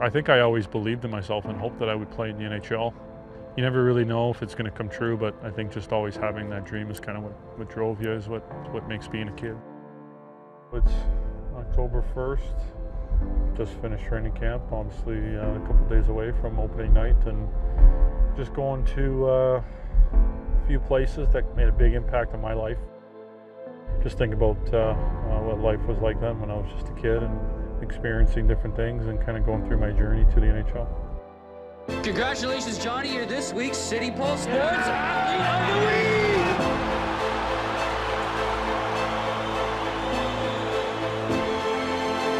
I think I always believed in myself and hoped that I would play in the NHL. You never really know if it's going to come true, but I think just always having that dream is kind of what drove you, is what makes being a kid. It's October 1st, just finished training camp, obviously a couple days away from opening night, and just going to a few places that made a big impact on my life. Just think about what life was like then when I was just a kid and experiencing different things and kind of going through my journey to the NHL. Congratulations, Johnny. You're this week's City Pulse Sports Athlete of the Week.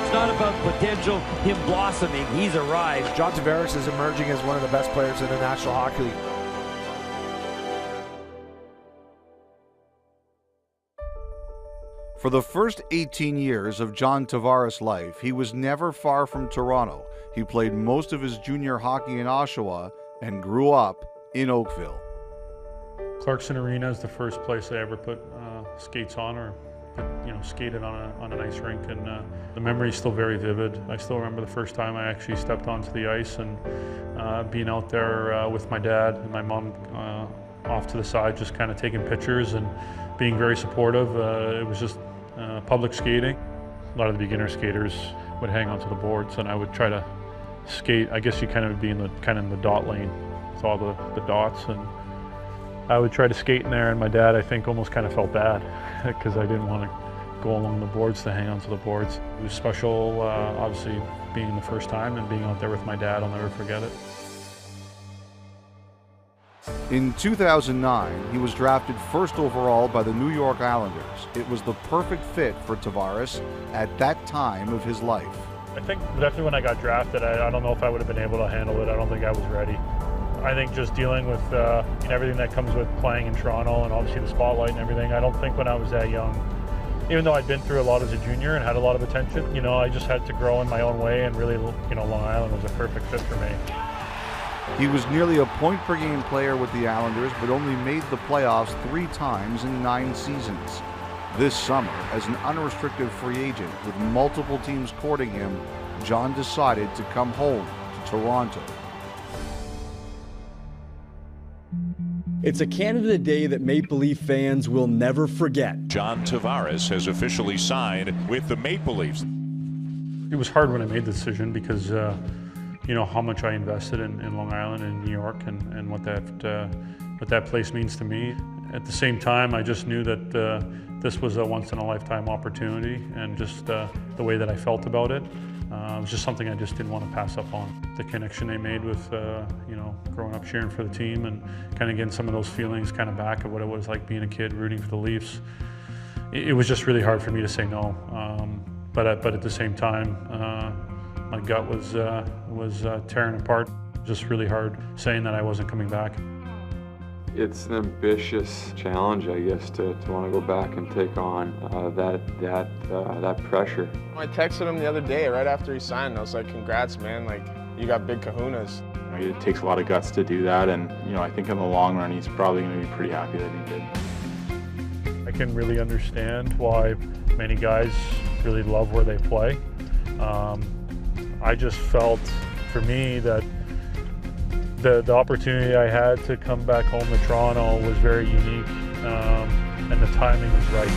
It's not about potential, him blossoming. He's arrived. John Tavares is emerging as one of the best players in the National Hockey League. For the first 18 years of John Tavares' life, he was never far from Toronto. He played most of his junior hockey in Oshawa and grew up in Oakville. Clarkson Arena is the first place I ever put skates on, or skated on an ice rink, and the memory is still very vivid. I still remember the first time I actually stepped onto the ice and being out there with my dad and my mom off to the side, just kind of taking pictures and being very supportive. It was just public skating. A lot of the beginner skaters would hang onto the boards, and I would try to skate. I guess you kind of would be in the dot lane with all the dots, and I would try to skate in there, and my dad, I think, almost kind of felt bad because I didn't want to go along the boards to hang onto the boards. It was special, obviously, being the first time and being out there with my dad. I'll never forget it. In 2009, he was drafted first overall by the New York Islanders. It was the perfect fit for Tavares at that time of his life. I think definitely when I got drafted, I don't know if I would have been able to handle it. I don't think I was ready. I think just dealing with everything that comes with playing in Toronto and obviously the spotlight and everything, I don't think when I was that young, even though I'd been through a lot as a junior and had a lot of attention, I just had to grow in my own way, and really, Long Island was a perfect fit for me. He was nearly a point-per-game player with the Islanders, but only made the playoffs 3 times in 9 seasons. This summer, as an unrestricted free agent with multiple teams courting him, John decided to come home to Toronto. It's a Canada Day that Maple Leaf fans will never forget. John Tavares has officially signed with the Maple Leafs. It was hard when I made the decision because how much I invested in Long Island and New York, and what that place means to me. At the same time, I just knew that this was a once-in-a-lifetime opportunity, and just the way that I felt about it, it was just something I just didn't want to pass up on. The connection they made with, growing up cheering for the team and kind of getting some of those feelings kind of back of what it was like being a kid rooting for the Leafs. It was just really hard for me to say no. But at the same time, my gut was tearing apart. Just really hard saying that I wasn't coming back. It's an ambitious challenge, I guess, to want to go back and take on that pressure. I texted him the other day right after he signed. I was like, "Congrats, man! Like, you got big kahunas." It takes a lot of guts to do that, and I think in the long run, he's probably going to be pretty happy that he did. I can really understand why many guys really love where they play. I just felt, for me, that the opportunity I had to come back home to Toronto was very unique, and the timing was right.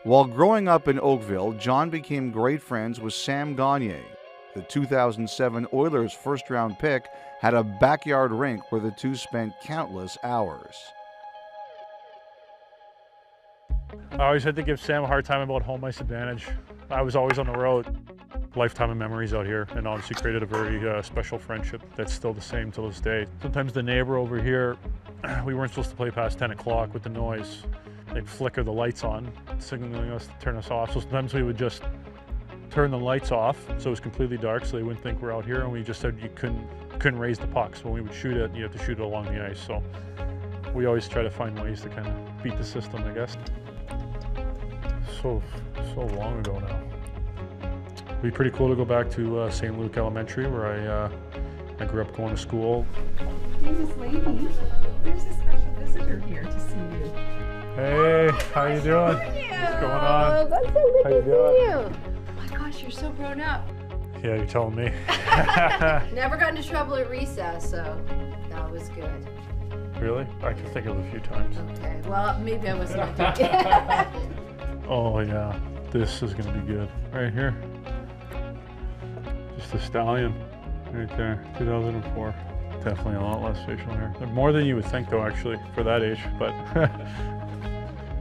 While growing up in Oakville, John became great friends with Sam Gagner. The 2007 Oilers first-round pick had a backyard rink where the two spent countless hours. I always had to give Sam a hard time about home ice advantage. I was always on the road. Lifetime of memories out here, and obviously created a very special friendship that's still the same to this day. Sometimes the neighbor over here, we weren't supposed to play past 10 o'clock with the noise. They'd flicker the lights on, signaling us to turn us off. So sometimes we would just turn the lights off so it was completely dark so they wouldn't think we're out here, and we just said you couldn't raise the puck. So when we would shoot it, you have to shoot it along the ice. So we always try to find ways to kind of beat the system, I guess. So long ago now. It'd be pretty cool to go back to St. Luke Elementary, where I grew up going to school. Hey, Miss Lady, there's a special visitor here to see you. Hey. how you doing? What's going on? That's so good How you to doing? see you. Oh my gosh, you're so grown up. Yeah, you're telling me. Never got into trouble at recess, so that was good. Really? I can think of a few times. Okay, well, maybe I wasn't on duty. Oh yeah, this is gonna be good. Right here. Just a stallion. Right there, 2004. Definitely a lot less facial hair. More than you would think though, actually, for that age, but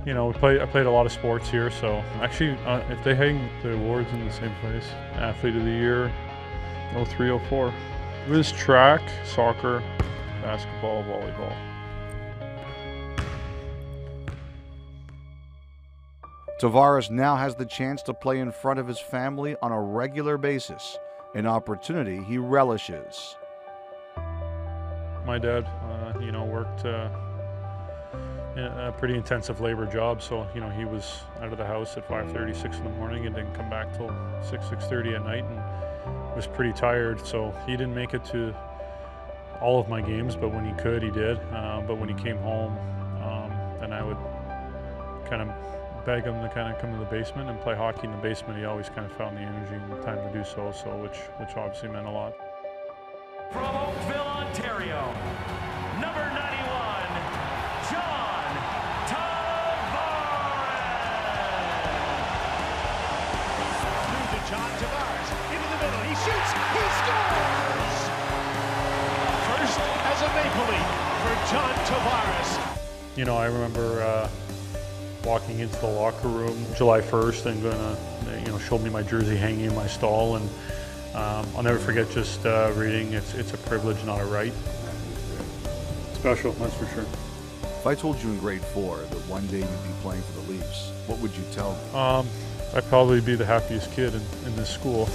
you know, I played a lot of sports here, so actually, if they hang the awards in the same place, Athlete of the Year, 03, 04. It was track, soccer, basketball, volleyball. Tavares now has the chance to play in front of his family on a regular basis, an opportunity he relishes. My dad, you know, worked in a pretty intensive labor job, so you know he was out of the house at 5:30, 6 in the morning, and didn't come back till 6:30 at night, and was pretty tired. So he didn't make it to all of my games, but when he could, he did. But when he came home, and I would kind of beg him to kind of come to the basement and play hockey in the basement, he always kind of found the energy and the time to do so. So which obviously meant a lot. From Oakville, Ontario, number 91, John Tavares. Through to John Tavares, into the middle, he shoots, he scores! First as a Maple Leaf for John Tavares. You know, I remember walking into the locker room July 1st and you know, showed me my jersey hanging in my stall, and I'll never forget just reading, it's a privilege, not a right. Special, that's for sure. If I told you in grade 4 that one day you'd be playing for the Leafs, what would you tell me? I'd probably be the happiest kid in this school.